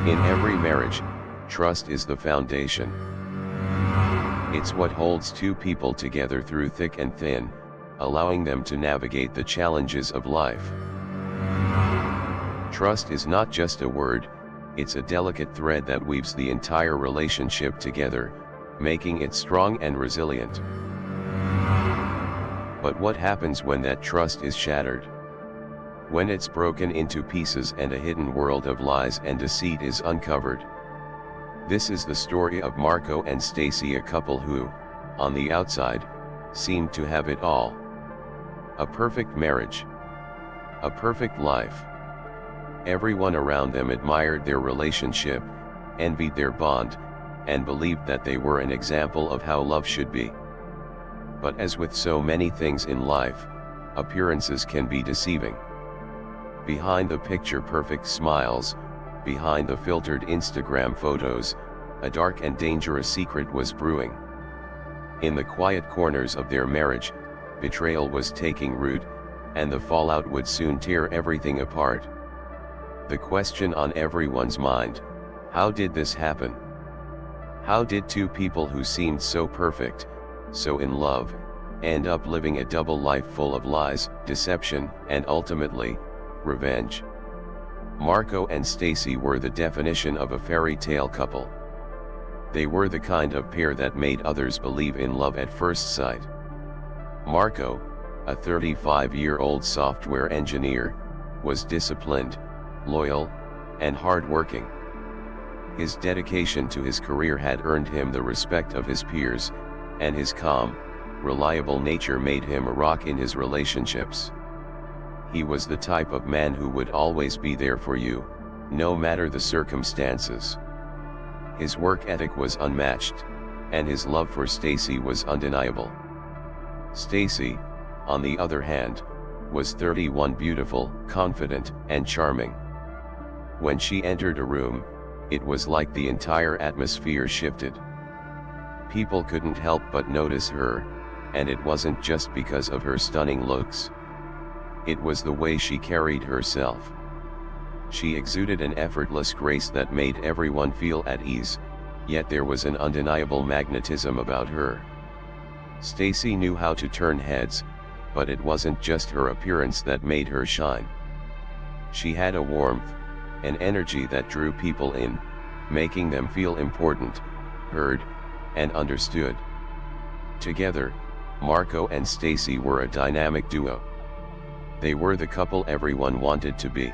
In every marriage, trust is the foundation. It's what holds two people together through thick and thin, allowing them to navigate the challenges of life. Trust is not just a word, it's a delicate thread that weaves the entire relationship together, making it strong and resilient. But what happens when that trust is shattered? When it's broken into pieces and a hidden world of lies and deceit is uncovered? This is the story of Marco and Stacy, a couple who, on the outside, seemed to have it all. A perfect marriage. A perfect life. Everyone around them admired their relationship, envied their bond, and believed that they were an example of how love should be. But as with so many things in life, appearances can be deceiving. Behind the picture-perfect smiles, behind the filtered Instagram photos, a dark and dangerous secret was brewing. In the quiet corners of their marriage, betrayal was taking root, and the fallout would soon tear everything apart. The question on everyone's mind: how did this happen? How did two people who seemed so perfect, so in love, end up living a double life full of lies, deception, and ultimately, revenge? Marco and Stacy were the definition of a fairy tale couple. They were the kind of pair that made others believe in love at first sight. Marco, a 35-year-old software engineer, was disciplined, loyal, and hard-working. His dedication to his career had earned him the respect of his peers, and his calm, reliable nature made him a rock in his relationships. He was the type of man who would always be there for you, no matter the circumstances. His work ethic was unmatched, and his love for Stacy was undeniable. Stacy, on the other hand, was 31, beautiful, confident, and charming. When she entered a room, it was like the entire atmosphere shifted. People couldn't help but notice her, and it wasn't just because of her stunning looks. It was the way she carried herself. She exuded an effortless grace that made everyone feel at ease, yet there was an undeniable magnetism about her. Stacy knew how to turn heads, but it wasn't just her appearance that made her shine. She had a warmth, an energy that drew people in, making them feel important, heard, and understood. Together, Marco and Stacy were a dynamic duo. They were the couple everyone wanted to be.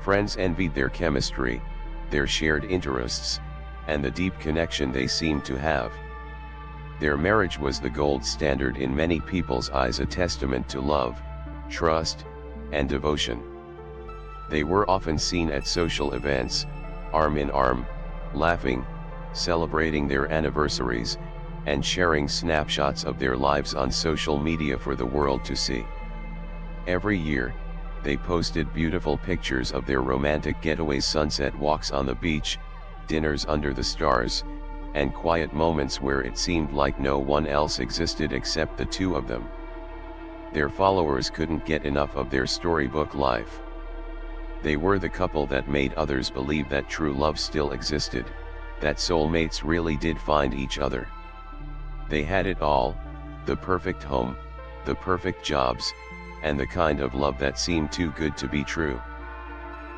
Friends envied their chemistry, their shared interests, and the deep connection they seemed to have. Their marriage was the gold standard in many people's eyes, a testament to love, trust, and devotion. They were often seen at social events, arm in arm, laughing, celebrating their anniversaries, and sharing snapshots of their lives on social media for the world to see. Every year, they posted beautiful pictures of their romantic getaways, sunset walks on the beach, dinners under the stars, and quiet moments where it seemed like no one else existed except the two of them. Their followers couldn't get enough of their storybook life. They were the couple that made others believe that true love still existed, that soulmates really did find each other. They had it all: the perfect home, the perfect jobs, and the kind of love that seemed too good to be true.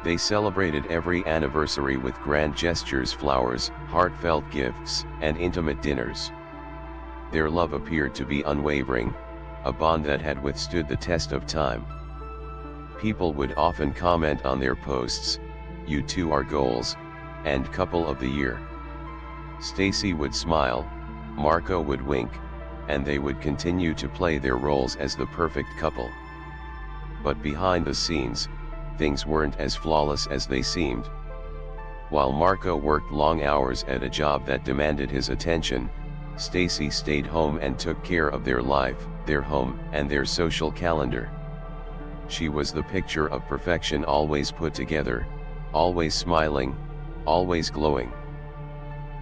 They celebrated every anniversary with grand gestures, flowers, heartfelt gifts, and intimate dinners. Their love appeared to be unwavering, a bond that had withstood the test of time. People would often comment on their posts, "You two are goals," and "Couple of the Year." Stacy would smile, Marco would wink, and they would continue to play their roles as the perfect couple. But behind the scenes, things weren't as flawless as they seemed. While Marco worked long hours at a job that demanded his attention, Stacy stayed home and took care of their life, their home, and their social calendar. She was the picture of perfection, always put together, always smiling, always glowing.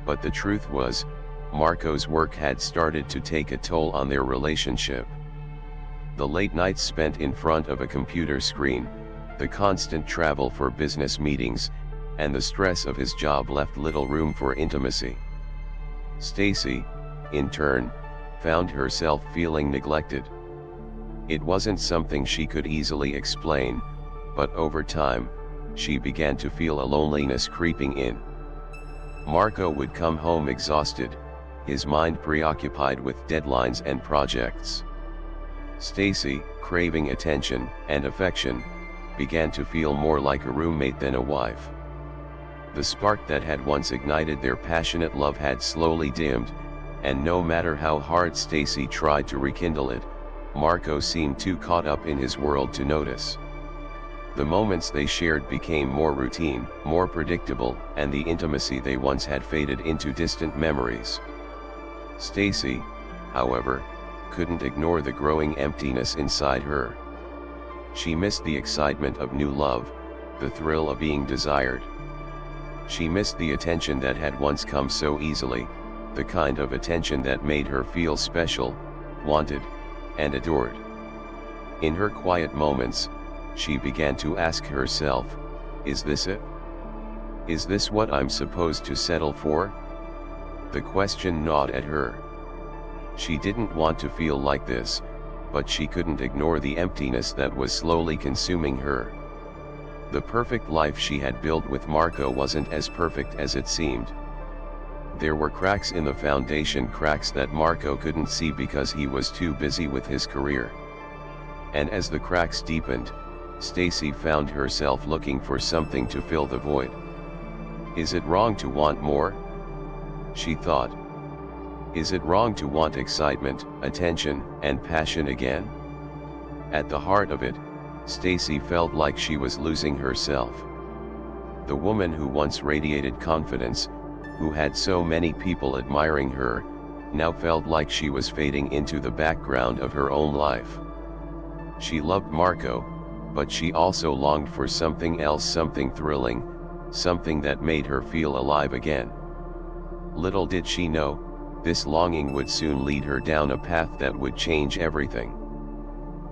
But the truth was, Marco's work had started to take a toll on their relationship. The late nights spent in front of a computer screen, the constant travel for business meetings, and the stress of his job left little room for intimacy. Stacy, in turn, found herself feeling neglected. It wasn't something she could easily explain, but over time, she began to feel a loneliness creeping in. Marco would come home exhausted, his mind preoccupied with deadlines and projects. Stacy, craving attention and affection, began to feel more like a roommate than a wife. The spark that had once ignited their passionate love had slowly dimmed, and no matter how hard Stacy tried to rekindle it, Marco seemed too caught up in his world to notice. The moments they shared became more routine, more predictable, and the intimacy they once had faded into distant memories. Stacy, however, couldn't ignore the growing emptiness inside her. She missed the excitement of new love, the thrill of being desired. She missed the attention that had once come so easily, the kind of attention that made her feel special, wanted, and adored. In her quiet moments, she began to ask herself, is this it? Is this what I'm supposed to settle for? The question gnawed at her. She didn't want to feel like this, but she couldn't ignore the emptiness that was slowly consuming her. The perfect life she had built with Marco wasn't as perfect as it seemed. There were cracks in the foundation, cracks that Marco couldn't see because he was too busy with his career. And as the cracks deepened, Stacy found herself looking for something to fill the void. Is it wrong to want more? She thought. Is it wrong to want excitement, attention, and passion again? At the heart of it, Stacy felt like she was losing herself. The woman who once radiated confidence, who had so many people admiring her, now felt like she was fading into the background of her own life. She loved Marco, but she also longed for something else, something thrilling, something that made her feel alive again. Little did she know, this longing would soon lead her down a path that would change everything.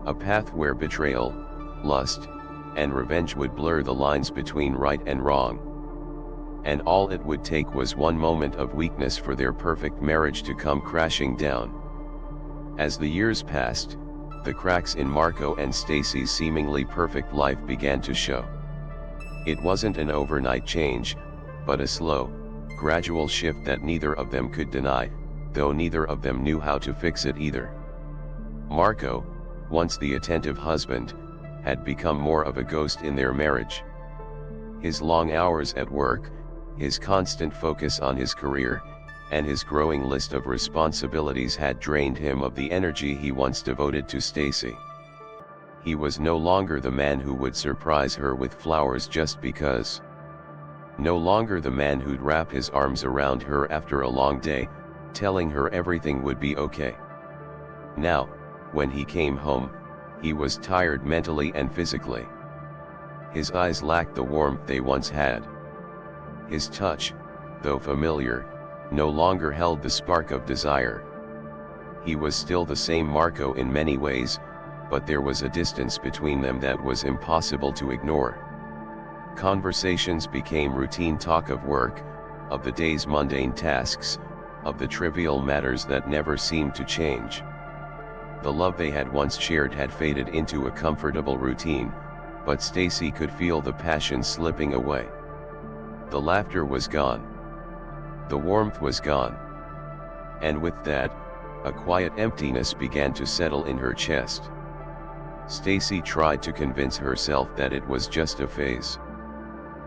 A path where betrayal, lust, and revenge would blur the lines between right and wrong. And all it would take was one moment of weakness for their perfect marriage to come crashing down. As the years passed, the cracks in Marco and Stacy's seemingly perfect life began to show. It wasn't an overnight change, but a slow, gradual shift that neither of them could deny, though neither of them knew how to fix it either. Marco, once the attentive husband, had become more of a ghost in their marriage. His long hours at work, his constant focus on his career, and his growing list of responsibilities had drained him of the energy he once devoted to Stacy. He was no longer the man who would surprise her with flowers just because. No longer the man who'd wrap his arms around her after a long day, telling her everything would be okay. Now, when he came home, he was tired mentally and physically. His eyes lacked the warmth they once had. His touch, though familiar, no longer held the spark of desire. He was still the same Marco in many ways, but there was a distance between them that was impossible to ignore. Conversations became routine talk of work, of the day's mundane tasks, of the trivial matters that never seemed to change. The love they had once shared had faded into a comfortable routine, but Stacy could feel the passion slipping away. The laughter was gone. The warmth was gone. And with that, a quiet emptiness began to settle in her chest. Stacy tried to convince herself that it was just a phase.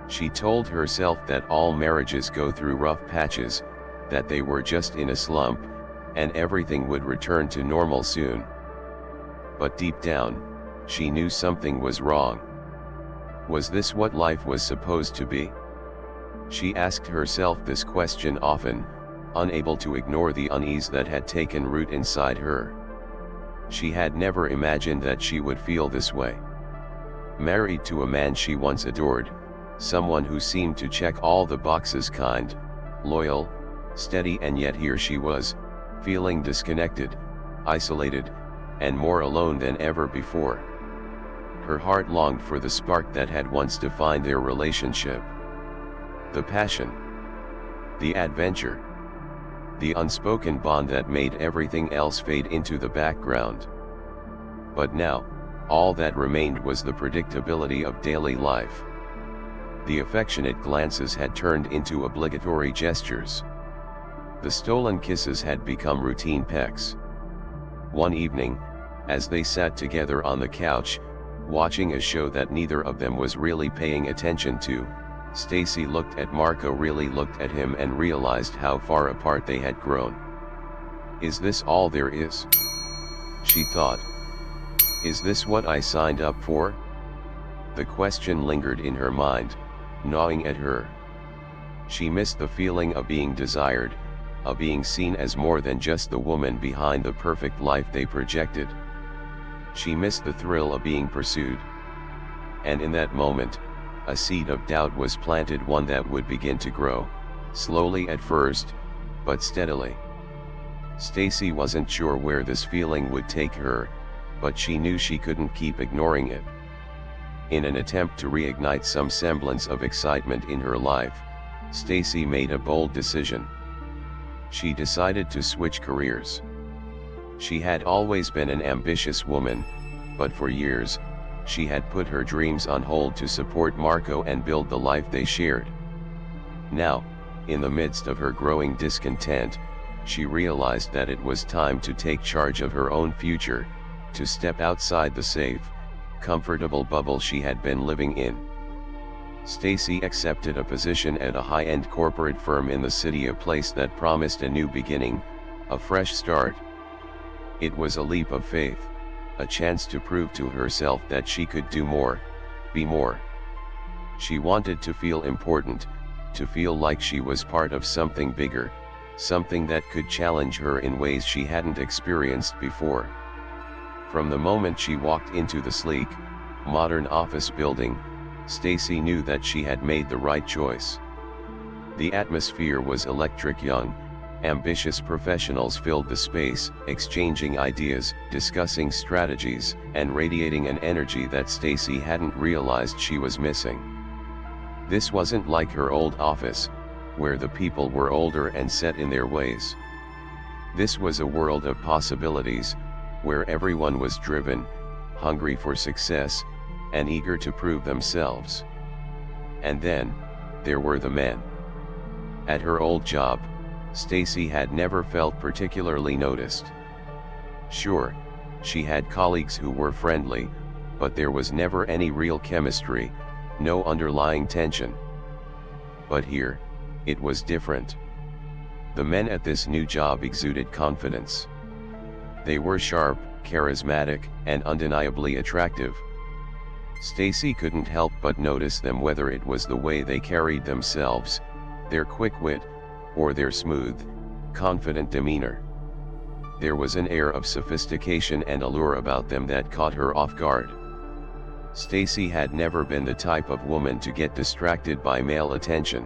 She told herself that all marriages go through rough patches, that they were just in a slump, and everything would return to normal soon. But deep down, she knew something was wrong. Was this what life was supposed to be? She asked herself this question often, unable to ignore the unease that had taken root inside her. She had never imagined that she would feel this way. Married to a man she once adored, someone who seemed to check all the boxes, kind, loyal, steady, and yet here she was, feeling disconnected, isolated, and more alone than ever before. Her heart longed for the spark that had once defined their relationship. The passion, the adventure, the unspoken bond that made everything else fade into the background. But now, all that remained was the predictability of daily life. The affectionate glances had turned into obligatory gestures. The stolen kisses had become routine pecks. One evening, as they sat together on the couch, watching a show that neither of them was really paying attention to, Stacy looked at Marco, really looked at him, and realized how far apart they had grown. "Is this all there is?" she thought. "Is this what I signed up for?" The question lingered in her mind, gnawing at her. She missed the feeling of being desired, of being seen as more than just the woman behind the perfect life they projected. She missed the thrill of being pursued. And in that moment, a seed of doubt was planted, one that would begin to grow, slowly at first, but steadily. Stacy wasn't sure where this feeling would take her, but she knew she couldn't keep ignoring it. In an attempt to reignite some semblance of excitement in her life, Stacy made a bold decision. She decided to switch careers. She had always been an ambitious woman, but for years, she had put her dreams on hold to support Marco and build the life they shared. Now, in the midst of her growing discontent, she realized that it was time to take charge of her own future, to step outside the safe, comfortable bubble she had been living in. Stacy accepted a position at a high-end corporate firm in the city, a place that promised a new beginning, a fresh start. It was a leap of faith, a chance to prove to herself that she could do more, be more. She wanted to feel important, to feel like she was part of something bigger, something that could challenge her in ways she hadn't experienced before. From the moment she walked into the sleek, modern office building, Stacy knew that she had made the right choice. The atmosphere was electric. Young, ambitious professionals filled the space, exchanging ideas, discussing strategies, and radiating an energy that Stacy hadn't realized she was missing. This wasn't like her old office, where the people were older and set in their ways. This was a world of possibilities, where everyone was driven, hungry for success, and eager to prove themselves. And then, there were the men. At her old job, Stacy had never felt particularly noticed. Sure, she had colleagues who were friendly, but there was never any real chemistry, no underlying tension. But here, it was different. The men at this new job exuded confidence. They were sharp, charismatic, and undeniably attractive. Stacy couldn't help but notice them, whether it was the way they carried themselves, their quick wit, or their smooth, confident demeanor. There was an air of sophistication and allure about them that caught her off guard. Stacy had never been the type of woman to get distracted by male attention.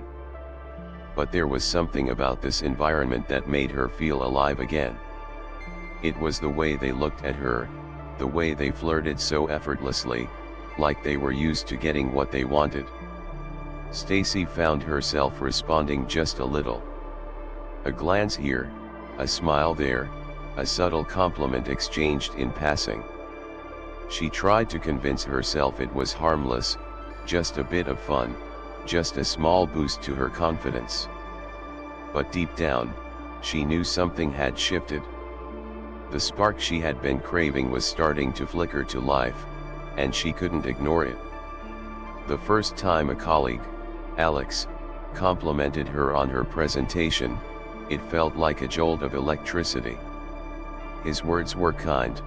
But there was something about this environment that made her feel alive again. It was the way they looked at her, the way they flirted so effortlessly, like they were used to getting what they wanted. Stacy found herself responding just a little. A glance here, a smile there, a subtle compliment exchanged in passing. She tried to convince herself it was harmless, just a bit of fun, just a small boost to her confidence. But deep down, she knew something had shifted. The spark she had been craving was starting to flicker to life, and she couldn't ignore it. The first time a colleague, Alex, complimented her on her presentation, it felt like a jolt of electricity. His words were kind,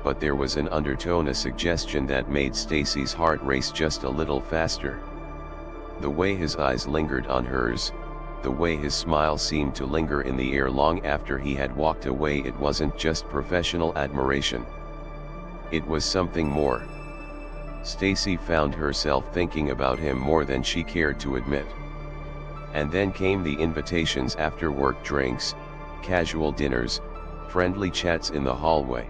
but there was an undertone, a suggestion that made Stacy's heart race just a little faster. The way his eyes lingered on hers, the way his smile seemed to linger in the air long after he had walked away, it wasn't just professional admiration. It was something more. Stacy found herself thinking about him more than she cared to admit. And then came the invitations, after work drinks, casual dinners, friendly chats in the hallway.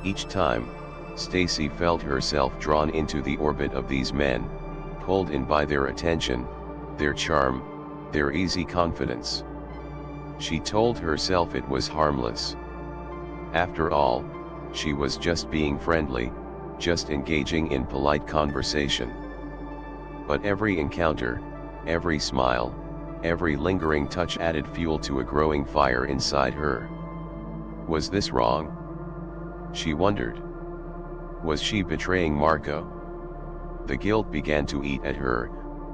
Each time, Stacy felt herself drawn into the orbit of these men, pulled in by their attention, their charm, their easy confidence. She told herself it was harmless. After all, she was just being friendly, just engaging in polite conversation. But every encounter, every smile, every lingering touch added fuel to a growing fire inside her. Was this wrong? She wondered. Was she betraying Marco? The guilt began to eat at her,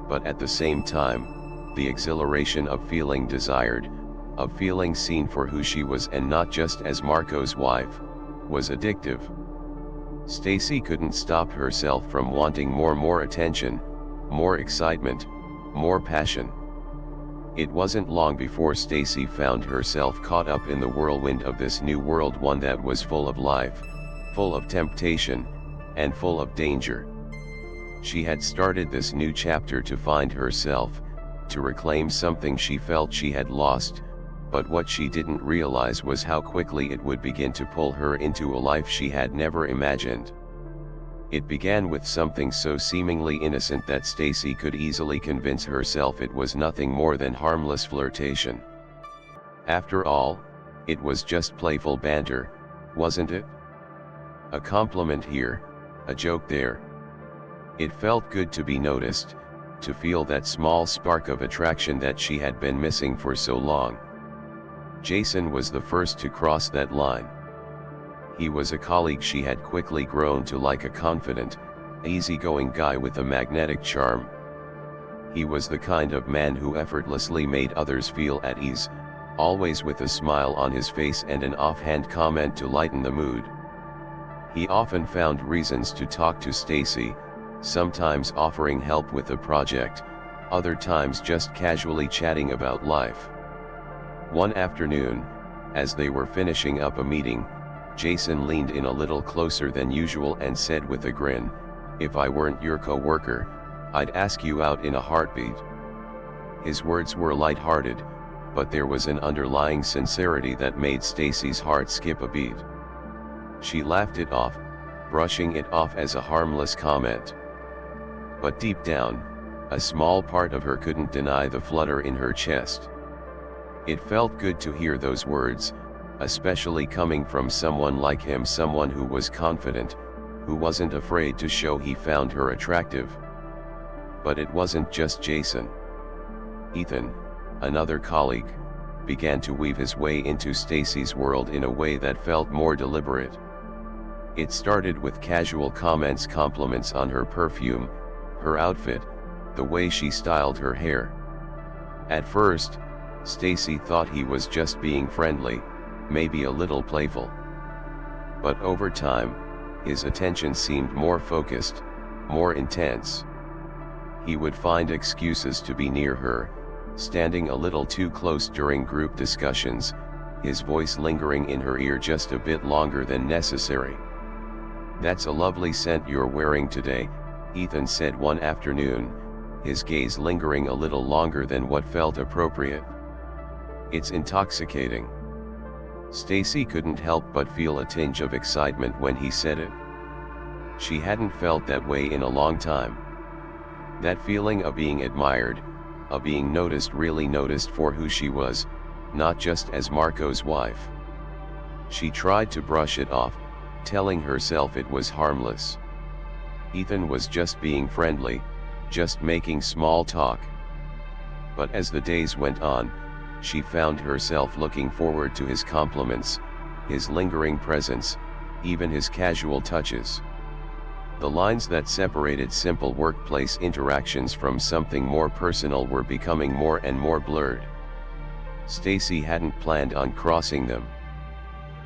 but at the same time, the exhilaration of feeling desired, of feeling seen for who she was and not just as Marco's wife, was addictive. Stacy couldn't stop herself from wanting more attention, more excitement, more passion. It wasn't long before Stacy found herself caught up in the whirlwind of this new world, one that was full of life, full of temptation, and full of danger. She had started this new chapter to find herself, to reclaim something she felt she had lost, but what she didn't realize was how quickly it would begin to pull her into a life she had never imagined. It began with something so seemingly innocent that Stacy could easily convince herself it was nothing more than harmless flirtation. After all, it was just playful banter, wasn't it? A compliment here, a joke there. It felt good to be noticed, to feel that small spark of attraction that she had been missing for so long. Jason was the first to cross that line. He was a colleague she had quickly grown to like, a confident, easygoing guy with a magnetic charm. He was the kind of man who effortlessly made others feel at ease, always with a smile on his face and an offhand comment to lighten the mood. He often found reasons to talk to Stacy, sometimes offering help with a project, other times just casually chatting about life. One afternoon, as they were finishing up a meeting, Jason leaned in a little closer than usual and said with a grin, "If I weren't your co-worker, I'd ask you out in a heartbeat." His words were light-hearted, but there was an underlying sincerity that made Stacy's heart skip a beat. She laughed it off, brushing it off as a harmless comment. But deep down, a small part of her couldn't deny the flutter in her chest. It felt good to hear those words, especially coming from someone like him, someone who was confident, who wasn't afraid to show he found her attractive. But it wasn't just Jason. Ethan, another colleague, began to weave his way into Stacy's world in a way that felt more deliberate. It started with casual comments, compliments on her perfume, her outfit, the way she styled her hair. At first, Stacy thought he was just being friendly, maybe a little playful. But over time, his attention seemed more focused, more intense. He would find excuses to be near her, standing a little too close during group discussions, his voice lingering in her ear just a bit longer than necessary. "That's a lovely scent you're wearing today," Ethan said one afternoon, his gaze lingering a little longer than what felt appropriate. "It's intoxicating." Stacy couldn't help but feel a tinge of excitement when he said it. She hadn't felt that way in a long time. That feeling of being admired, of being noticed, really noticed for who she was, not just as Marco's wife. She tried to brush it off, telling herself it was harmless. Ethan was just being friendly, just making small talk. But as the days went on, she found herself looking forward to his compliments, his lingering presence, even his casual touches. The lines that separated simple workplace interactions from something more personal were becoming more and more blurred. Stacy hadn't planned on crossing them.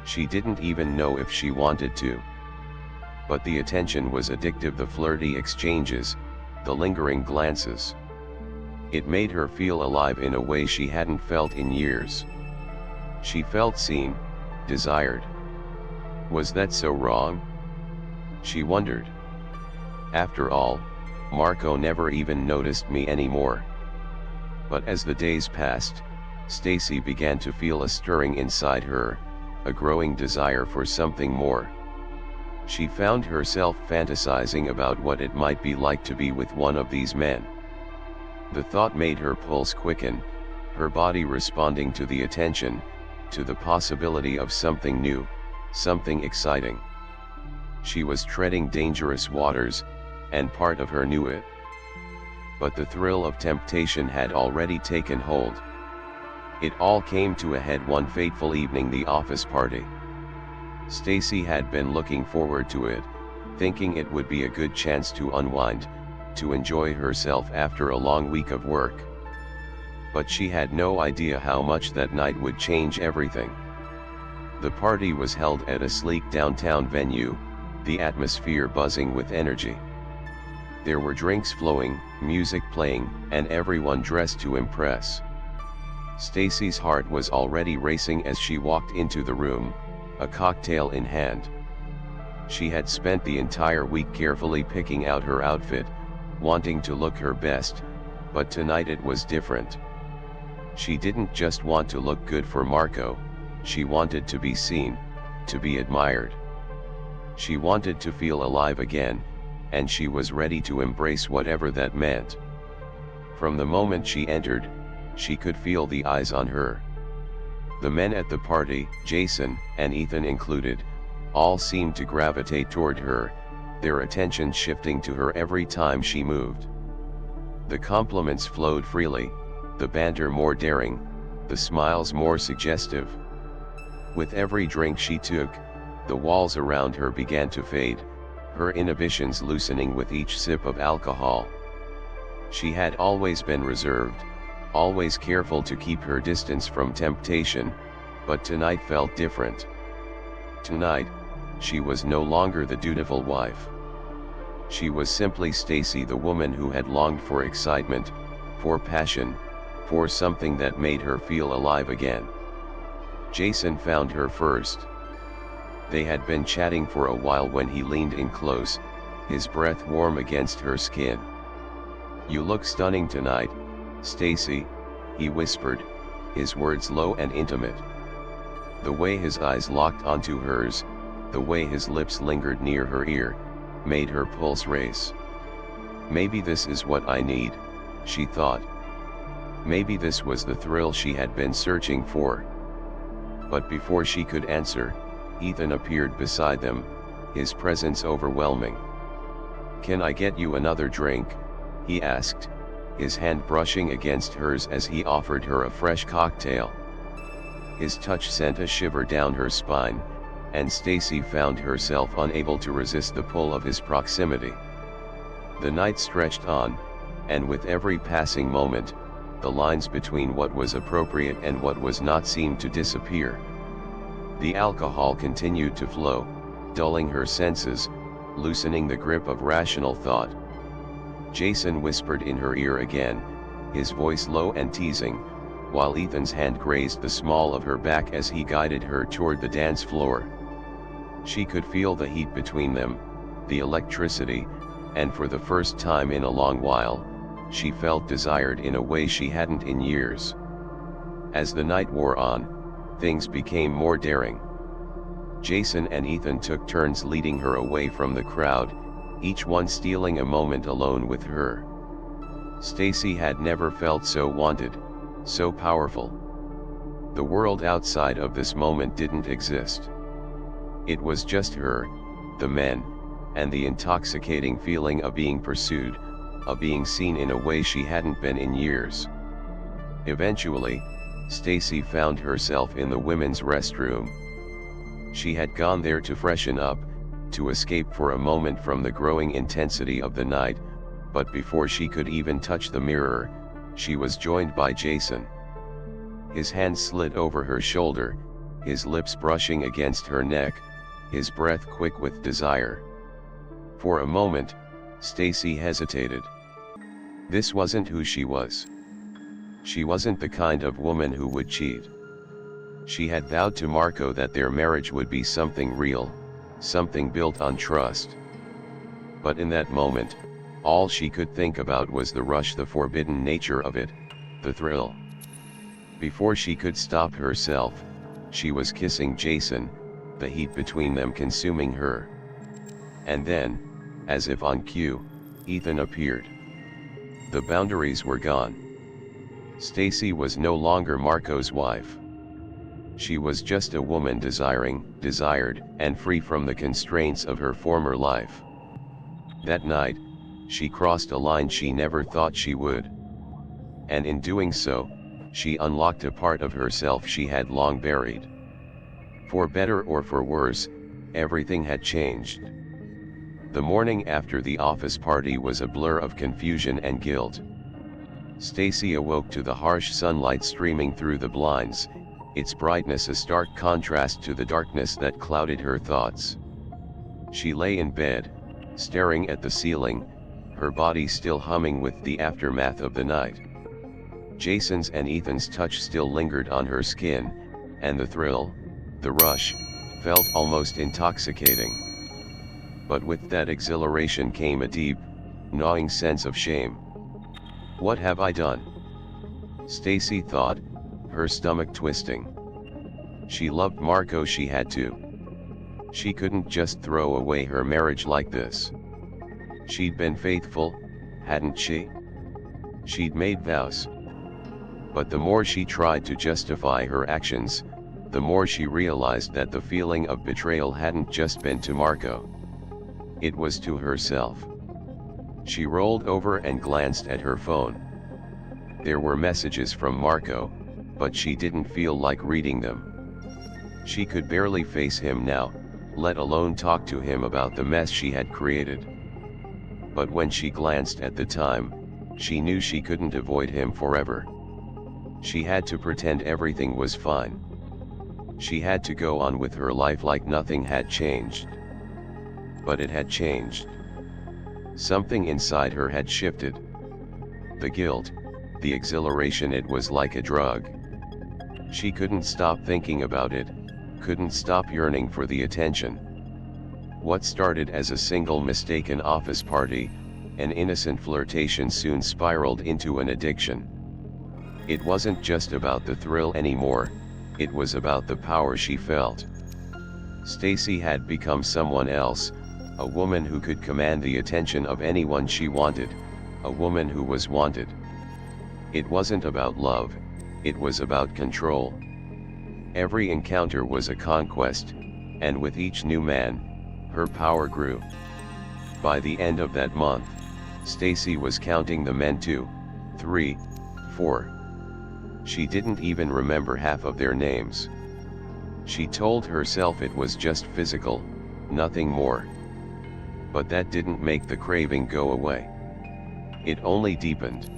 She didn't even know if she wanted to. But the attention was addictive, the flirty exchanges, the lingering glances. It made her feel alive in a way she hadn't felt in years. She felt seen, desired. Was that so wrong? She wondered. After all, Marco never even noticed me anymore. But as the days passed, Stacy began to feel a stirring inside her, a growing desire for something more. She found herself fantasizing about what it might be like to be with one of these men. The thought made her pulse quicken, her body responding to the attention, to the possibility of something new, something exciting. She was treading dangerous waters, and part of her knew it. But the thrill of temptation had already taken hold. It all came to a head one fateful evening, the office party. Stacy had been looking forward to it, thinking it would be a good chance to unwind, to enjoy herself after a long week of work. But she had no idea how much that night would change everything. The party was held at a sleek downtown venue, the atmosphere buzzing with energy. There were drinks flowing, music playing, and everyone dressed to impress. Stacy's heart was already racing as she walked into the room, a cocktail in hand. She had spent the entire week carefully picking out her outfit, wanting to look her best, but tonight it was different. She didn't just want to look good for Marco, she wanted to be seen, to be admired. She wanted to feel alive again, and she was ready to embrace whatever that meant. From the moment she entered, she could feel the eyes on her. The men at the party, Jason, and Ethan included, all seemed to gravitate toward her, their attention shifting to her every time she moved. The compliments flowed freely, the banter more daring, the smiles more suggestive. With every drink she took, the walls around her began to fade, her inhibitions loosening with each sip of alcohol. She had always been reserved, always careful to keep her distance from temptation, but tonight felt different. Tonight, she was no longer the dutiful wife. She was simply Stacy, the woman who had longed for excitement, for passion, for something that made her feel alive again. Jason found her first. They had been chatting for a while when he leaned in close, his breath warm against her skin. "You look stunning tonight, Stacy," he whispered, his words low and intimate. The way his eyes locked onto hers, the way his lips lingered near her ear, made her pulse race. Maybe this is what I need, she thought. Maybe this was the thrill she had been searching for. But before she could answer, Ethan appeared beside them, his presence overwhelming. "Can I get you another drink?" he asked, his hand brushing against hers as he offered her a fresh cocktail. His touch sent a shiver down her spine, and Stacy found herself unable to resist the pull of his proximity. The night stretched on, and with every passing moment, the lines between what was appropriate and what was not seemed to disappear. The alcohol continued to flow, dulling her senses, loosening the grip of rational thought. Jason whispered in her ear again, his voice low and teasing, while Ethan's hand grazed the small of her back as he guided her toward the dance floor. She could feel the heat between them, the electricity, and for the first time in a long while, she felt desired in a way she hadn't in years. As the night wore on, things became more daring. Jason and Ethan took turns leading her away from the crowd, each one stealing a moment alone with her. Stacy had never felt so wanted, so powerful. The world outside of this moment didn't exist. It was just her, the men, and the intoxicating feeling of being pursued, of being seen in a way she hadn't been in years. Eventually, Stacy found herself in the women's restroom. She had gone there to freshen up, to escape for a moment from the growing intensity of the night, but before she could even touch the mirror, she was joined by Jason. His hand slid over her shoulder, his lips brushing against her neck, his breath quick with desire. For a moment, Stacy hesitated. This wasn't who she was. She wasn't the kind of woman who would cheat. She had vowed to Marco that their marriage would be something real, something built on trust. But in that moment, all she could think about was the rush, the forbidden nature of it, the thrill. Before she could stop herself, she was kissing Jason, the heat between them consuming her. And then, as if on cue, Ethan appeared. The boundaries were gone. Stacy was no longer Marco's wife. She was just a woman desired, and free from the constraints of her former life. That night, she crossed a line she never thought she would. And in doing so, she unlocked a part of herself she had long buried. For better or for worse, everything had changed. The morning after the office party was a blur of confusion and guilt. Stacy awoke to the harsh sunlight streaming through the blinds, its brightness a stark contrast to the darkness that clouded her thoughts. She lay in bed, staring at the ceiling, her body still humming with the aftermath of the night. Jason's and Ethan's touch still lingered on her skin, and the thrill, the rush, felt almost intoxicating. But with that exhilaration came a deep, gnawing sense of shame. What have I done? Stacy thought, her stomach twisting. She loved Marco, she had to. She couldn't just throw away her marriage like this. She'd been faithful, hadn't she? She'd made vows. But the more she tried to justify her actions, the more she realized that the feeling of betrayal hadn't just been to Marco. It was to herself. She rolled over and glanced at her phone. There were messages from Marco, but she didn't feel like reading them. She could barely face him now, let alone talk to him about the mess she had created. But when she glanced at the time, she knew she couldn't avoid him forever. She had to pretend everything was fine. She had to go on with her life like nothing had changed. But it had changed. Something inside her had shifted. The guilt, the exhilaration, it was like a drug. She couldn't stop thinking about it, couldn't stop yearning for the attention. What started as a single mistaken office party, an innocent flirtation, soon spiraled into an addiction. It wasn't just about the thrill anymore, it was about the power she felt. Stacy had become someone else, a woman who could command the attention of anyone she wanted, a woman who was wanted. It wasn't about love, it was about control. Every encounter was a conquest, and with each new man, her power grew. By the end of that month, Stacy was counting the men 2, 3, 4. She didn't even remember half of their names. She told herself it was just physical, nothing more. But that didn't make the craving go away. It only deepened.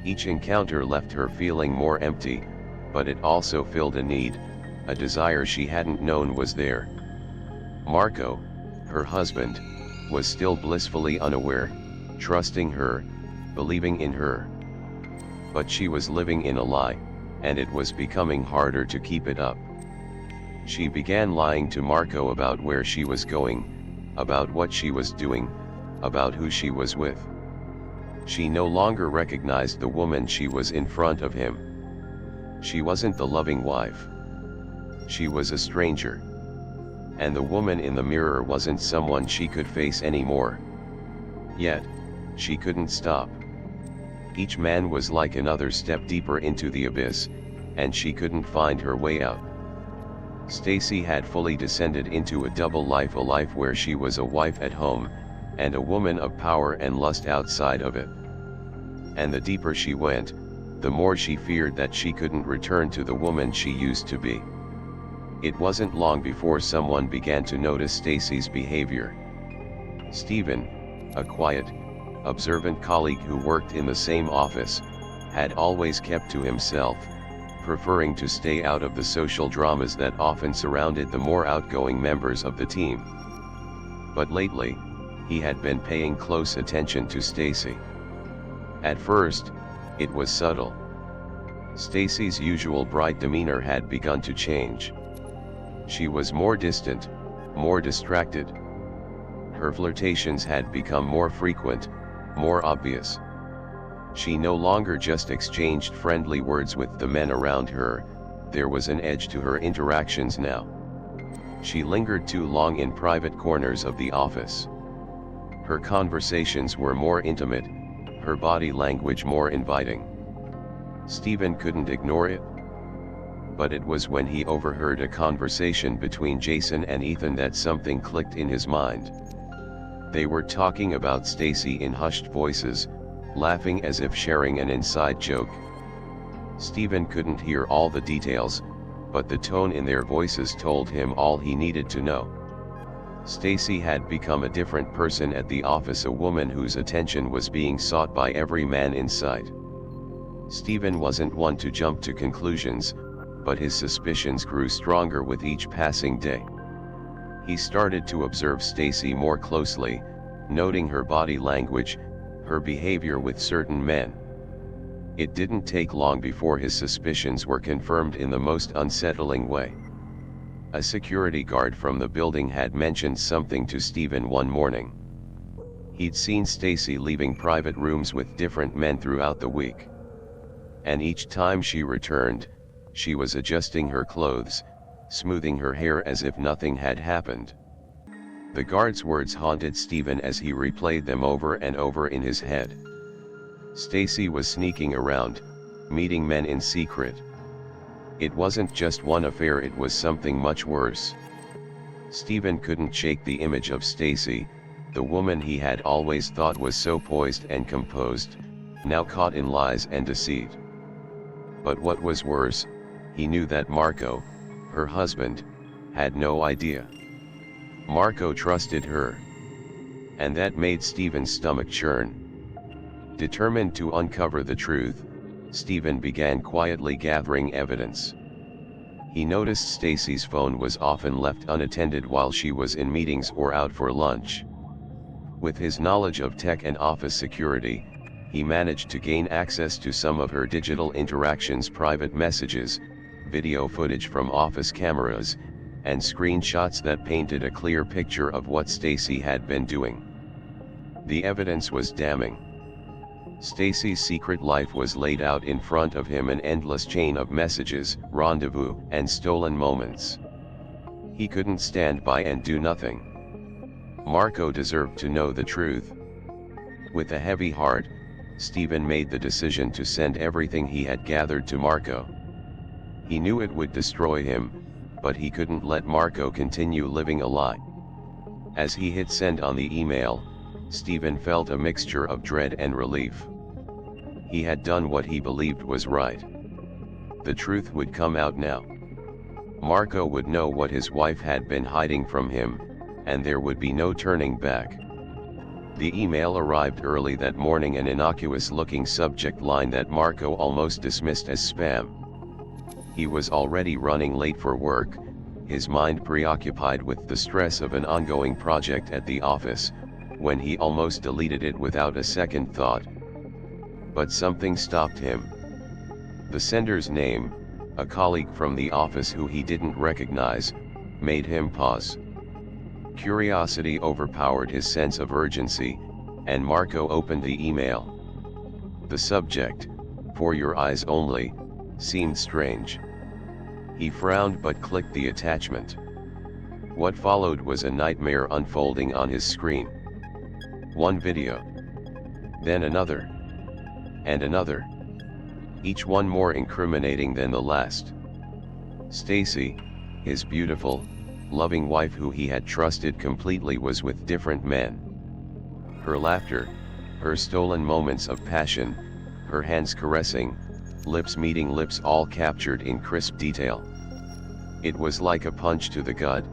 Each encounter left her feeling more empty, but it also filled a need, a desire she hadn't known was there. Marco, her husband, was still blissfully unaware, trusting her, believing in her. But she was living in a lie, and it was becoming harder to keep it up. She began lying to Marco about where she was going, about what she was doing, about who she was with. She no longer recognized the woman she was in front of him. She wasn't the loving wife. She was a stranger. And the woman in the mirror wasn't someone she could face anymore. Yet, she couldn't stop. Each man was like another step deeper into the abyss, and she couldn't find her way out. Stacy had fully descended into a double life, a life where she was a wife at home, and a woman of power and lust outside of it. And the deeper she went, the more she feared that she couldn't return to the woman she used to be. It wasn't long before someone began to notice Stacy's behavior. Stephen, a quiet, observant colleague who worked in the same office, had always kept to himself, preferring to stay out of the social dramas that often surrounded the more outgoing members of the team. But lately, he had been paying close attention to Stacy. At first, it was subtle. Stacy's usual bright demeanor had begun to change. She was more distant, more distracted. Her flirtations had become more frequent, more obvious. She no longer just exchanged friendly words with the men around her, there was an edge to her interactions now. She lingered too long in private corners of the office. Her conversations were more intimate, her body language more inviting. Stephen couldn't ignore it. But it was when he overheard a conversation between Jason and Ethan that something clicked in his mind. They were talking about Stacy in hushed voices, laughing as if sharing an inside joke. Stephen couldn't hear all the details, but the tone in their voices told him all he needed to know. Stacy had become a different person at the office, a woman whose attention was being sought by every man in sight. Stephen wasn't one to jump to conclusions, but his suspicions grew stronger with each passing day. He started to observe Stacy more closely, noting her body language, her behavior with certain men. It didn't take long before his suspicions were confirmed in the most unsettling way. A security guard from the building had mentioned something to Stephen one morning. He'd seen Stacy leaving private rooms with different men throughout the week. And each time she returned, she was adjusting her clothes, smoothing her hair as if nothing had happened. The guard's words haunted Stephen as he replayed them over and over in his head. Stacy was sneaking around, meeting men in secret. It wasn't just one affair, it was something much worse. Stephen couldn't shake the image of Stacy, the woman he had always thought was so poised and composed, now caught in lies and deceit. But what was worse, he knew that Marco, her husband, had no idea. Marco trusted her. And that made Stephen's stomach churn. Determined to uncover the truth, Stephen began quietly gathering evidence. He noticed Stacy's phone was often left unattended while she was in meetings or out for lunch. With his knowledge of tech and office security, he managed to gain access to some of her digital interactions, private messages, video footage from office cameras, and screenshots that painted a clear picture of what Stacy had been doing. The evidence was damning. Stacy's secret life was laid out in front of him, an endless chain of messages, rendezvous, and stolen moments. He couldn't stand by and do nothing. Marco deserved to know the truth. With a heavy heart, Stephen made the decision to send everything he had gathered to Marco. He knew it would destroy him, but he couldn't let Marco continue living a lie. As he hit send on the email, Stephen felt a mixture of dread and relief. He had done what he believed was right. The truth would come out now. Marco would know what his wife had been hiding from him, and there would be no turning back. The email arrived early that morning, an innocuous-looking subject line that Marco almost dismissed as spam. He was already running late for work, his mind preoccupied with the stress of an ongoing project at the office, when he almost deleted it without a second thought. But something stopped him. The sender's name, a colleague from the office who he didn't recognize, made him pause. Curiosity overpowered his sense of urgency, and Marco opened the email. The subject, "For your eyes only," seemed strange. He frowned but clicked the attachment. What followed was a nightmare unfolding on his screen. One video. Then another. And another. Each one more incriminating than the last. Stacy, his beautiful, loving wife who he had trusted completely, was with different men. Her laughter, her stolen moments of passion, her hands caressing, lips meeting lips, all captured in crisp detail. It was like a punch to the gut,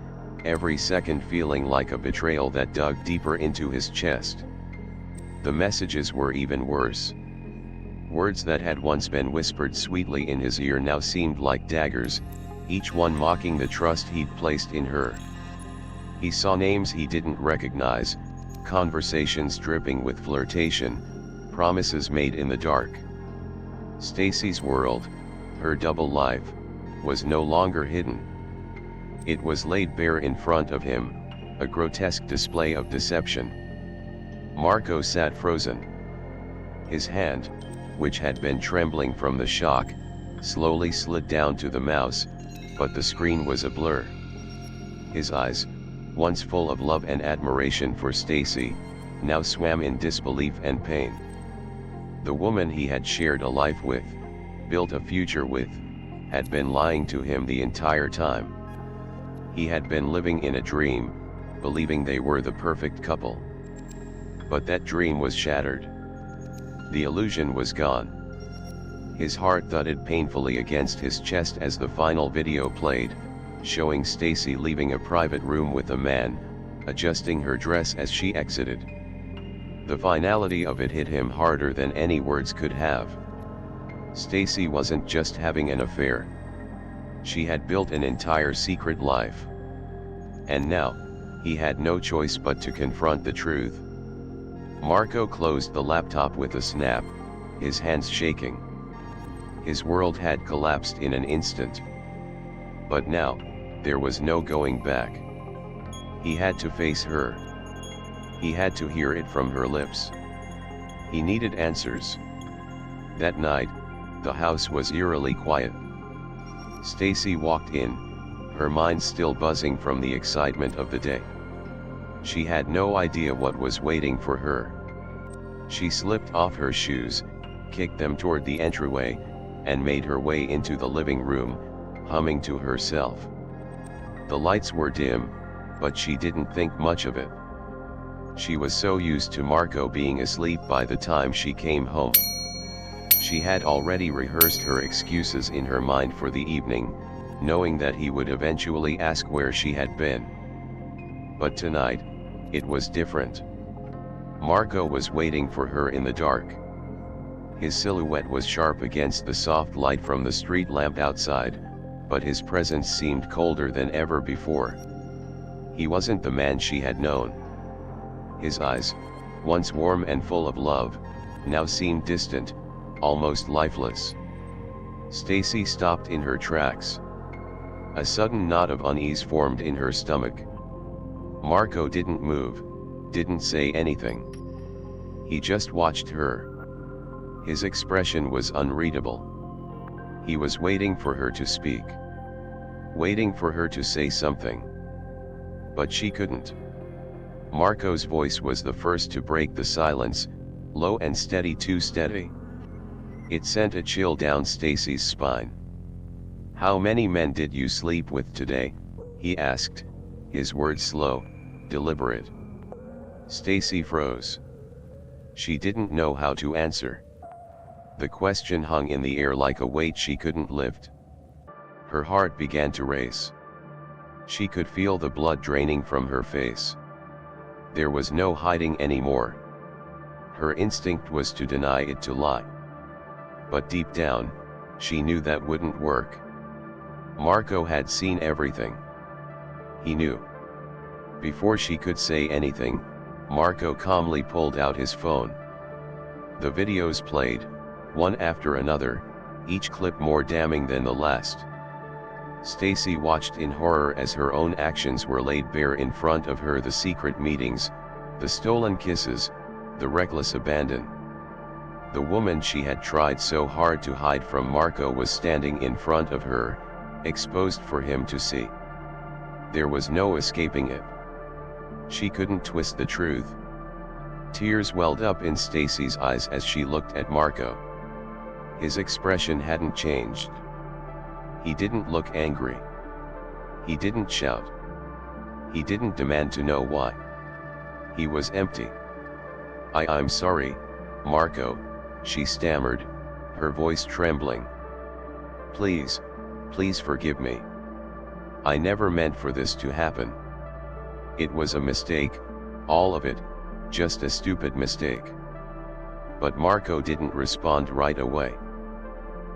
every second feeling like a betrayal that dug deeper into his chest. The messages were even worse. Words that had once been whispered sweetly in his ear now seemed like daggers, each one mocking the trust he'd placed in her. He saw names he didn't recognize, conversations dripping with flirtation, promises made in the dark. Stacy's world, her double life, was no longer hidden. It was laid bare in front of him, a grotesque display of deception. Marco sat frozen. His hand, which had been trembling from the shock, slowly slid down to the mouse, but the screen was a blur. His eyes, once full of love and admiration for Stacy, now swam in disbelief and pain. The woman he had shared a life with, built a future with, had been lying to him the entire time. He had been living in a dream, believing they were the perfect couple. But that dream was shattered. The illusion was gone. His heart thudded painfully against his chest as the final video played, showing Stacy leaving a private room with a man, adjusting her dress as she exited. The finality of it hit him harder than any words could have. Stacy wasn't just having an affair. She had built an entire secret life. And now, he had no choice but to confront the truth. Marco closed the laptop with a snap, his hands shaking. His world had collapsed in an instant. But now, there was no going back. He had to face her. He had to hear it from her lips. He needed answers. That night, the house was eerily quiet. Stacy walked in, her mind still buzzing from the excitement of the day. She had no idea what was waiting for her. She slipped off her shoes, kicked them toward the entryway, and made her way into the living room, humming to herself. The lights were dim, but she didn't think much of it. She was so used to Marco being asleep by the time she came home. She had already rehearsed her excuses in her mind for the evening, knowing that he would eventually ask where she had been. But tonight, it was different. Marco was waiting for her in the dark. His silhouette was sharp against the soft light from the street lamp outside, but his presence seemed colder than ever before. He wasn't the man she had known. His eyes, once warm and full of love, now seemed distant, almost lifeless. Stacy stopped in her tracks. A sudden knot of unease formed in her stomach. Marco didn't move, didn't say anything. He just watched her. His expression was unreadable. He was waiting for her to speak. Waiting for her to say something. But she couldn't. Marco's voice was the first to break the silence, low and steady, too steady. It sent a chill down Stacy's spine. "How many men did you sleep with today?" he asked, his words slow, deliberate. Stacy froze. She didn't know how to answer. The question hung in the air like a weight she couldn't lift. Her heart began to race. She could feel the blood draining from her face. There was no hiding anymore. Her instinct was to deny it, to lie. But deep down, she knew that wouldn't work. Marco had seen everything. He knew. Before she could say anything, Marco calmly pulled out his phone. The videos played, one after another, each clip more damning than the last. Stacy watched in horror as her own actions were laid bare in front of her: the secret meetings, the stolen kisses, the reckless abandon. The woman she had tried so hard to hide from Marco was standing in front of her, exposed for him to see. There was no escaping it. She couldn't twist the truth. Tears welled up in Stacy's eyes as she looked at Marco. His expression hadn't changed. He didn't look angry. He didn't shout. He didn't demand to know why. He was empty. I'm sorry, Marco," she stammered, her voice trembling. Please forgive me. I never meant for this to happen. It was a mistake, all of it, just a stupid mistake." But Marco didn't respond right away.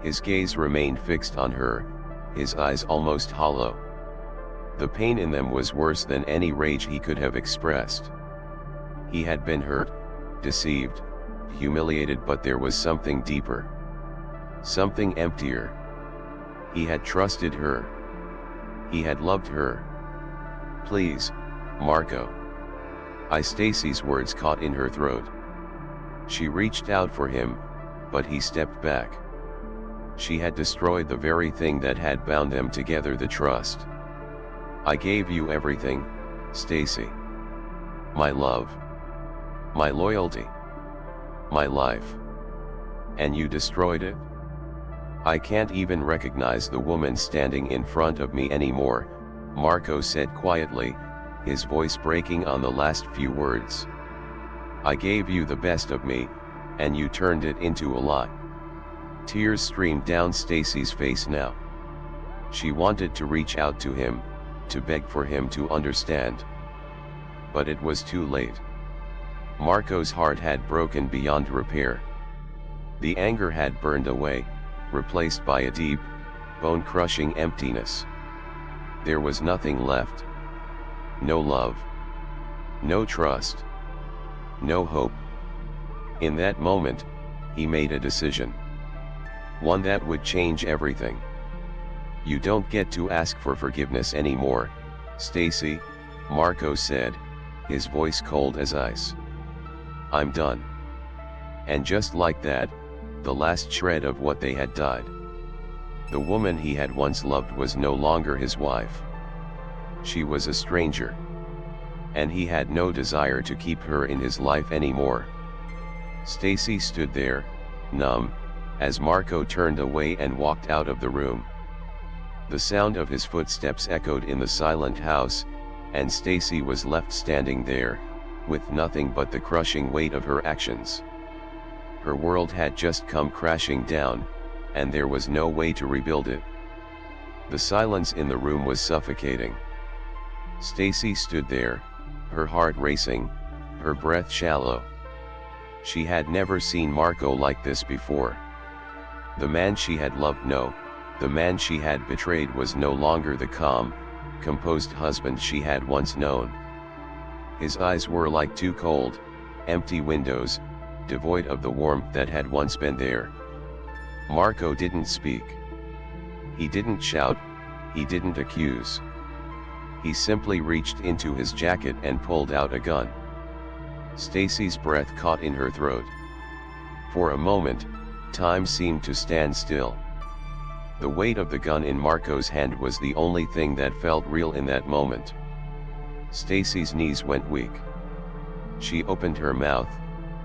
His gaze remained fixed on her, his eyes almost hollow. The pain in them was worse than any rage he could have expressed. He had been hurt, deceived, humiliated, but there was something deeper. Something emptier. He had trusted her. He had loved her. "Please, Marco." Stacy's words caught in her throat. She reached out for him, but he stepped back. She had destroyed the very thing that had bound them together: the trust. "I gave you everything, Stacy. My love. My loyalty. My life. And you destroyed it? I can't even recognize the woman standing in front of me anymore, Marco said quietly, his voice breaking on the last few words. I gave you the best of me, and you turned it into a lie. Tears streamed down Stacy's face now. She wanted to reach out to him, to beg for him to understand. But it was too late. Marco's heart had broken beyond repair. The anger had burned away, replaced by a deep, bone-crushing emptiness. There was nothing left. No love. No trust. No hope. In that moment, he made a decision. One that would change everything. You don't get to ask for forgiveness anymore, Stacy, Marco said, his voice cold as ice. I'm done. And just like that, the last shred of what they had died. The woman he had once loved was no longer his wife. She was a stranger. And he had no desire to keep her in his life anymore. Stacy stood there, numb, as Marco turned away and walked out of the room. The sound of his footsteps echoed in the silent house, and Stacy was left standing there, with nothing but the crushing weight of her actions. Her world had just come crashing down, and there was no way to rebuild it. The silence in the room was suffocating. Stacy stood there, her heart racing, her breath shallow. She had never seen Marco like this before. The man she had loved, no, the man she had betrayed was no longer the calm, composed husband she had once known. His eyes were like two cold, empty windows, devoid of the warmth that had once been there. Marco didn't speak. He didn't shout, he didn't accuse. He simply reached into his jacket and pulled out a gun. Stacy's breath caught in her throat. For a moment, time seemed to stand still. The weight of the gun in Marco's hand was the only thing that felt real in that moment. Stacy's knees went weak. She opened her mouth,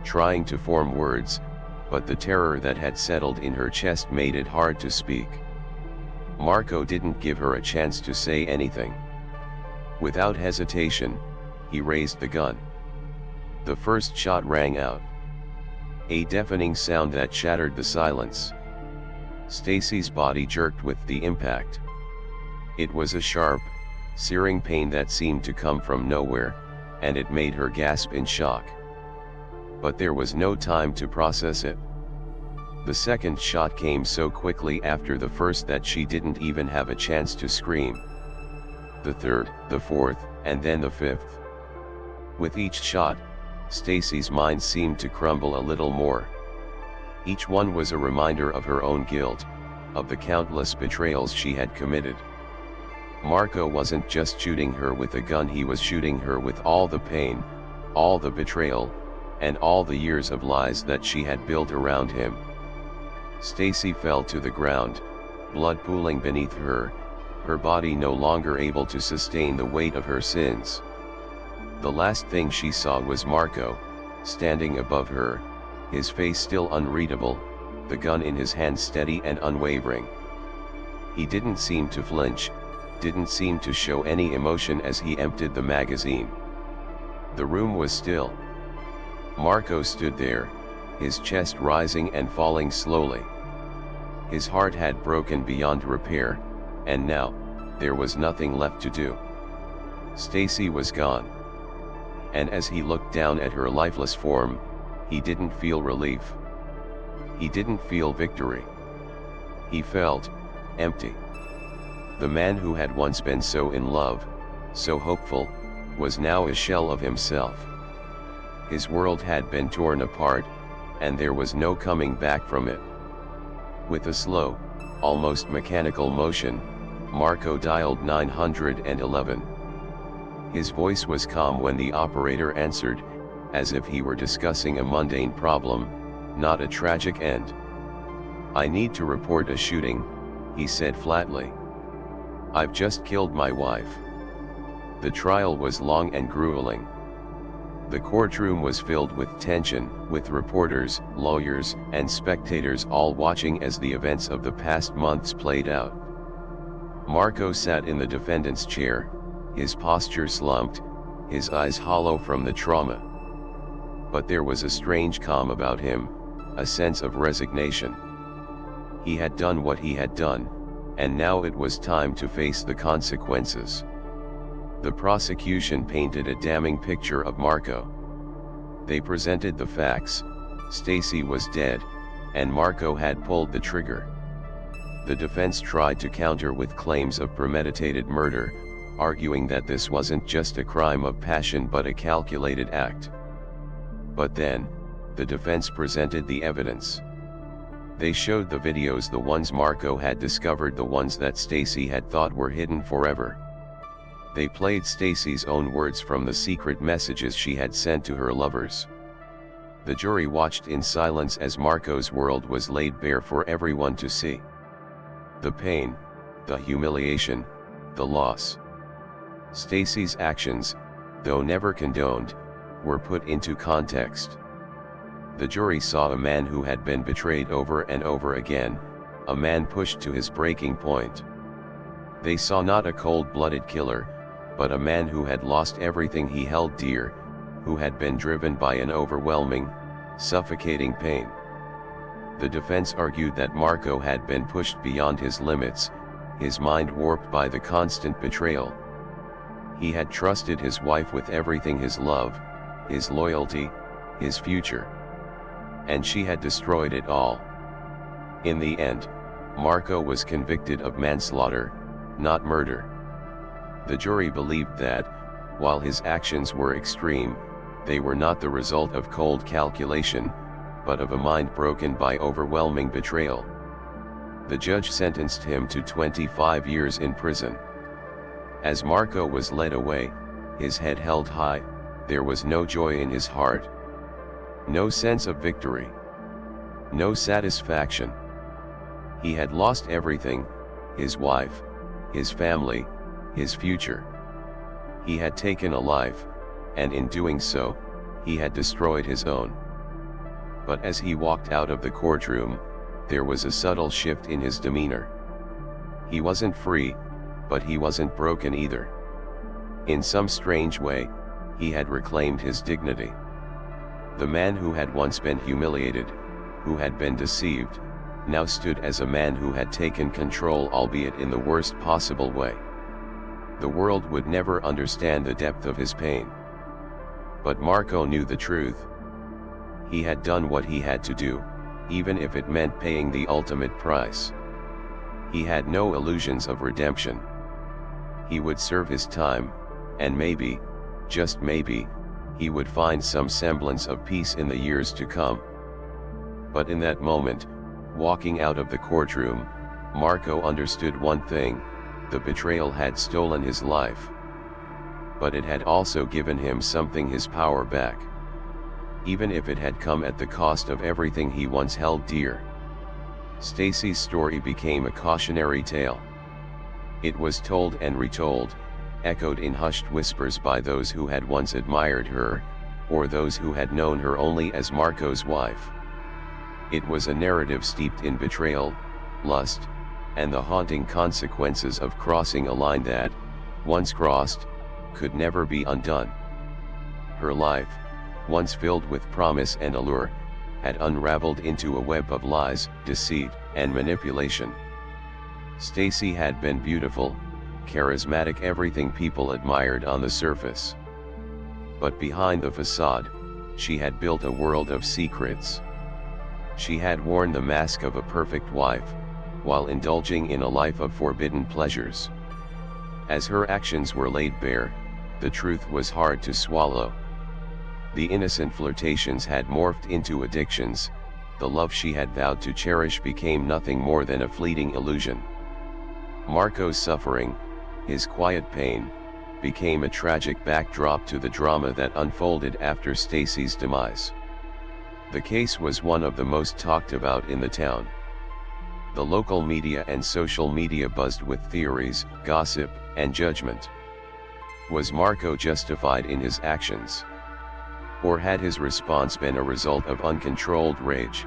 trying to form words, but the terror that had settled in her chest made it hard to speak. Marco didn't give her a chance to say anything. Without hesitation, he raised the gun. The first shot rang out. A deafening sound that shattered the silence. Stacy's body jerked with the impact. It was a sharp, searing pain that seemed to come from nowhere, and it made her gasp in shock. But there was no time to process it. The second shot came so quickly after the first that she didn't even have a chance to scream. The third, the fourth, and then the fifth. With each shot, Stacy's mind seemed to crumble a little more. Each one was a reminder of her own guilt, of the countless betrayals she had committed. Marco wasn't just shooting her with a gun, he was shooting her with all the pain, all the betrayal, and all the years of lies that she had built around him. Stacy fell to the ground, blood pooling beneath her, her body no longer able to sustain the weight of her sins. The last thing she saw was Marco, standing above her, his face still unreadable, the gun in his hand steady and unwavering. He didn't seem to flinch, didn't seem to show any emotion as he emptied the magazine. The room was still. Marco stood there, his chest rising and falling slowly. His heart had broken beyond repair, and now, there was nothing left to do. Stacy was gone. And as he looked down at her lifeless form, he didn't feel relief. He didn't feel victory. He felt empty. The man who had once been so in love, so hopeful, was now a shell of himself. His world had been torn apart, and there was no coming back from it. With a slow, almost mechanical motion, Marco dialed 911. His voice was calm when the operator answered, as if he were discussing a mundane problem, not a tragic end. "I need to report a shooting," he said flatly. "I've just killed my wife." The trial was long and grueling. The courtroom was filled with tension, with reporters, lawyers, and spectators all watching as the events of the past months played out. Marco sat in the defendant's chair, his posture slumped, his eyes hollow from the trauma. But there was a strange calm about him, a sense of resignation. He had done what he had done, and now it was time to face the consequences. The prosecution painted a damning picture of Marco. They presented the facts: Stacy was dead, and Marco had pulled the trigger. The defense tried to counter with claims of premeditated murder, arguing that this wasn't just a crime of passion but a calculated act. But then, the defense presented the evidence. They showed the videos, the ones Marco had discovered, the ones that Stacy had thought were hidden forever. They played Stacy's own words from the secret messages she had sent to her lovers. The jury watched in silence as Marco's world was laid bare for everyone to see. The pain, the humiliation, the loss. Stacy's actions, though never condoned, were put into context. The jury saw a man who had been betrayed over and over again, a man pushed to his breaking point. They saw not a cold-blooded killer, but a man who had lost everything he held dear, who had been driven by an overwhelming, suffocating pain. The defense argued that Marco had been pushed beyond his limits, his mind warped by the constant betrayal. He had trusted his wife with everything: his love, his loyalty, his future. And she had destroyed it all. In the end, Marco was convicted of manslaughter, not murder. The jury believed that, while his actions were extreme, they were not the result of cold calculation, but of a mind broken by overwhelming betrayal. The judge sentenced him to 25 years in prison. As Marco was led away, his head held high, there was no joy in his heart. No sense of victory. No satisfaction. He had lost everything: his wife, his family, his future. He had taken a life, and in doing so, he had destroyed his own. But as he walked out of the courtroom, there was a subtle shift in his demeanor. He wasn't free, but he wasn't broken either. In some strange way, he had reclaimed his dignity. The man who had once been humiliated, who had been deceived, now stood as a man who had taken control, albeit in the worst possible way. The world would never understand the depth of his pain. But Marco knew the truth. He had done what he had to do, even if it meant paying the ultimate price. He had no illusions of redemption. He would serve his time, and maybe, just maybe, he would find some semblance of peace in the years to come. But in that moment, walking out of the courtroom, Marco understood one thing: the betrayal had stolen his life. But it had also given him something: his power back. Even if it had come at the cost of everything he once held dear. Stacy's story became a cautionary tale. It was told and retold, echoed in hushed whispers by those who had once admired her, or those who had known her only as Marco's wife. It was a narrative steeped in betrayal, lust, and the haunting consequences of crossing a line that, once crossed, could never be undone. Her life, once filled with promise and allure, had unraveled into a web of lies, deceit, and manipulation. Stacy had been beautiful, charismatic, everything people admired on the surface. But behind the facade, she had built a world of secrets. She had worn the mask of a perfect wife, while indulging in a life of forbidden pleasures. As her actions were laid bare, the truth was hard to swallow. The innocent flirtations had morphed into addictions, the love she had vowed to cherish became nothing more than a fleeting illusion. Marco's suffering, his quiet pain, became a tragic backdrop to the drama that unfolded after Stacy's demise. The case was one of the most talked about in the town. The local media and social media buzzed with theories, gossip, and judgment. Was Marco justified in his actions? Or had his response been a result of uncontrolled rage?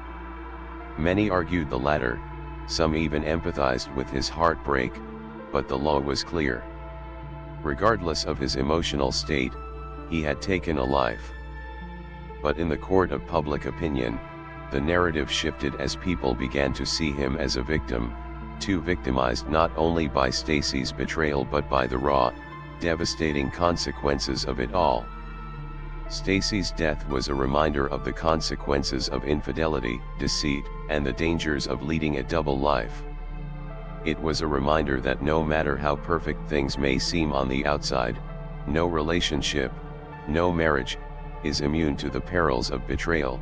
Many argued the latter, some even empathized with his heartbreak, but the law was clear. Regardless of his emotional state, he had taken a life. But in the court of public opinion, the narrative shifted as people began to see him as a victim, too victimized not only by Stacy's betrayal but by the raw, devastating consequences of it all. Stacy's death was a reminder of the consequences of infidelity, deceit, and the dangers of leading a double life. It was a reminder that no matter how perfect things may seem on the outside, no relationship, no marriage, is immune to the perils of betrayal.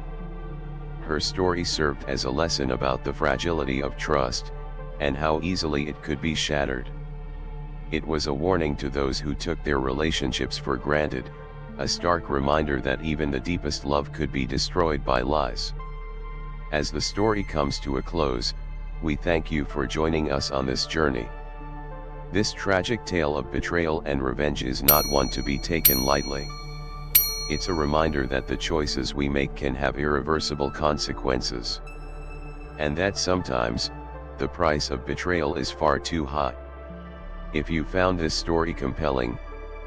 Her story served as a lesson about the fragility of trust, and how easily it could be shattered. It was a warning to those who took their relationships for granted, a stark reminder that even the deepest love could be destroyed by lies. As the story comes to a close, we thank you for joining us on this journey. This tragic tale of betrayal and revenge is not one to be taken lightly. It's a reminder that the choices we make can have irreversible consequences. And that sometimes, the price of betrayal is far too high. If you found this story compelling,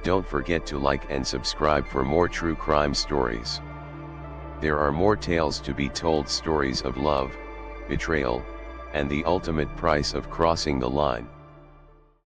don't forget to like and subscribe for more true crime stories. There are more tales to be told, stories of love, betrayal, and the ultimate price of crossing the line.